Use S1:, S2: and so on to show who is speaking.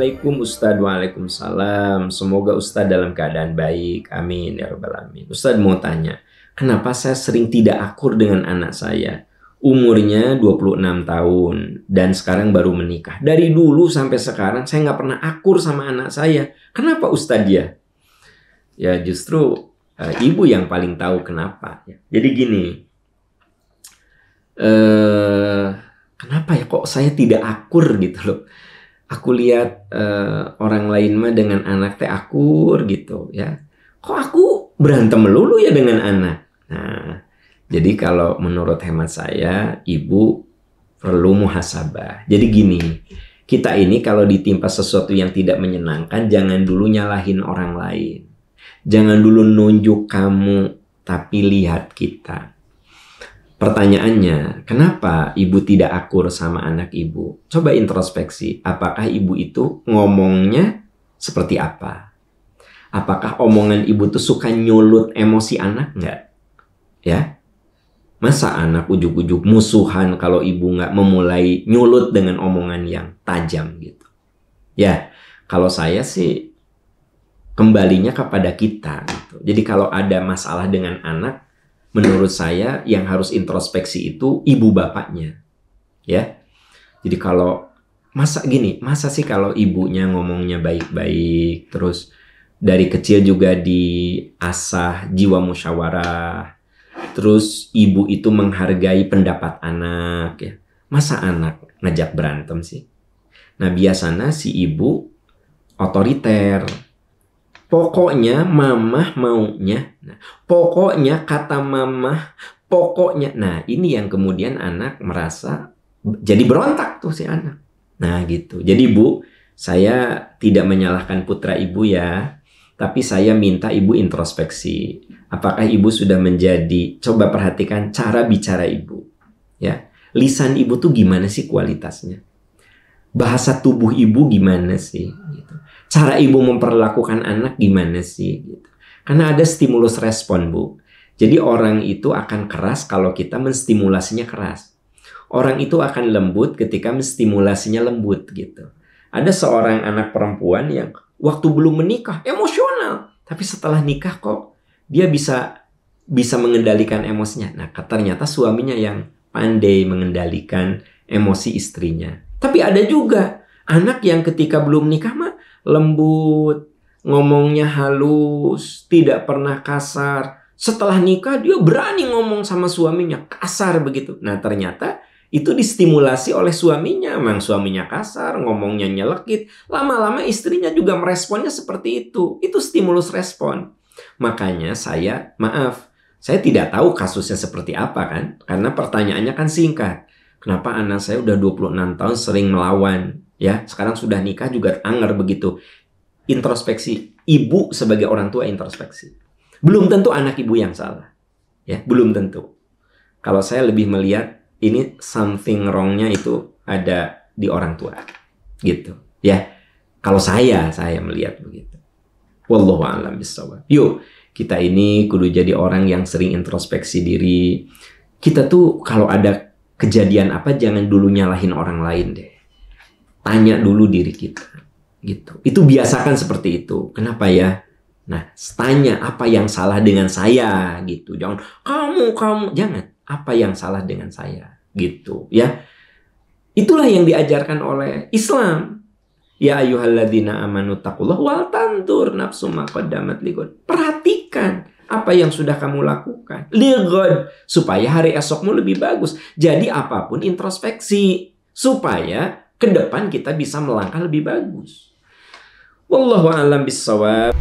S1: Assalamualaikum Ustadz. Waalaikumsalam. Semoga Ustadz dalam keadaan baik. Amin ya rabbal alamin. Ustadz mau tanya, kenapa saya sering tidak akur dengan anak saya? Umurnya 26 tahun dan sekarang baru menikah. Dari dulu sampai sekarang saya nggak pernah akur sama anak saya. Kenapa Ustadz ya? Ya justru ibu yang paling tahu kenapa. Jadi gini, kenapa ya kok saya tidak akur gitu loh? Aku lihat orang lain mah dengan anak teh akur gitu ya. Kok aku berantem melulu ya dengan anak? Nah, jadi kalau menurut hemat saya, ibu perlu muhasabah. Jadi gini, kita ini kalau ditimpa sesuatu yang tidak menyenangkan, jangan dulu nyalahin orang lain. Jangan dulu nunjuk kamu, tapi lihat kita. Pertanyaannya, kenapa ibu tidak akur sama anak ibu? Coba introspeksi, apakah ibu itu ngomongnya seperti apa? Apakah omongan ibu tuh suka nyulut emosi anak nggak? Ya, masa anak ujuk-ujuk musuhan kalau ibu nggak memulai nyulut dengan omongan yang tajam gitu? Ya, kalau saya sih kembalinya kepada kita gitu. Jadi kalau ada masalah dengan anak, menurut saya yang harus introspeksi itu ibu bapaknya, ya. Jadi kalau masa sih kalau ibunya ngomongnya baik-baik, terus dari kecil juga diasah jiwa musyawarah, terus ibu itu menghargai pendapat anak, ya. Masa anak ngajak berantem sih? Nah biasanya si ibu otoriter. Pokoknya mamah maunya, nah, pokoknya kata mamah, pokoknya. Nah ini yang kemudian anak merasa jadi berontak tuh si anak. Nah gitu. Jadi Bu, saya tidak menyalahkan putra ibu ya, tapi saya minta ibu introspeksi. Apakah ibu sudah menjadi, coba perhatikan cara bicara ibu. Ya, lisan ibu tuh gimana sih kualitasnya? Bahasa tubuh ibu gimana sih? Gitu. Cara ibu memperlakukan anak gimana sih? Gitu. Karena ada stimulus respon, Bu. Jadi orang itu akan keras kalau kita menstimulasinya keras. Orang itu akan lembut ketika menstimulasinya lembut gitu. Ada seorang anak perempuan yang waktu belum menikah emosional, tapi setelah nikah kok dia bisa mengendalikan emosinya. Nah, ternyata suaminya yang pandai mengendalikan emosi istrinya. Tapi ada juga anak yang ketika belum nikah mah lembut, ngomongnya halus, tidak pernah kasar. Setelah nikah dia berani ngomong sama suaminya, kasar begitu. Nah ternyata itu distimulasi oleh suaminya. Memang suaminya kasar, ngomongnya nyelekit. Lama-lama istrinya juga meresponnya seperti itu. Itu stimulus respon. Makanya saya tidak tahu kasusnya seperti apa kan. Karena pertanyaannya kan singkat. Kenapa anak saya udah 26 tahun sering melawan? Ya, sekarang sudah nikah juga anger begitu. Introspeksi. Ibu sebagai orang tua introspeksi. Belum tentu anak ibu yang salah. Ya, belum tentu. Kalau saya lebih melihat ini something wrong-nya itu ada di orang tua. Gitu. Ya. Kalau saya melihat begitu. Wallahu a'lam bishawab. Yuk, kita ini kudu jadi orang yang sering introspeksi diri. Kita tuh kalau ada kejadian apa jangan dulu nyalahin orang lain deh. Tanya dulu diri kita, gitu. Itu biasakan seperti itu. Kenapa ya? Nah, tanya apa yang salah dengan saya, gitu. Jangan kamu, jangan. Apa yang salah dengan saya, gitu. Ya, itulah yang diajarkan oleh Islam. Ya ayyuhalladzina amanu taqullaha wal tanzur nafsum ma qaddamat lighad. Perhatikan apa yang sudah kamu lakukan. Lighad, supaya hari esokmu lebih bagus. Jadi apapun introspeksi supaya ke depan kita bisa melangkah lebih bagus. Wallahu a'lam bishawab.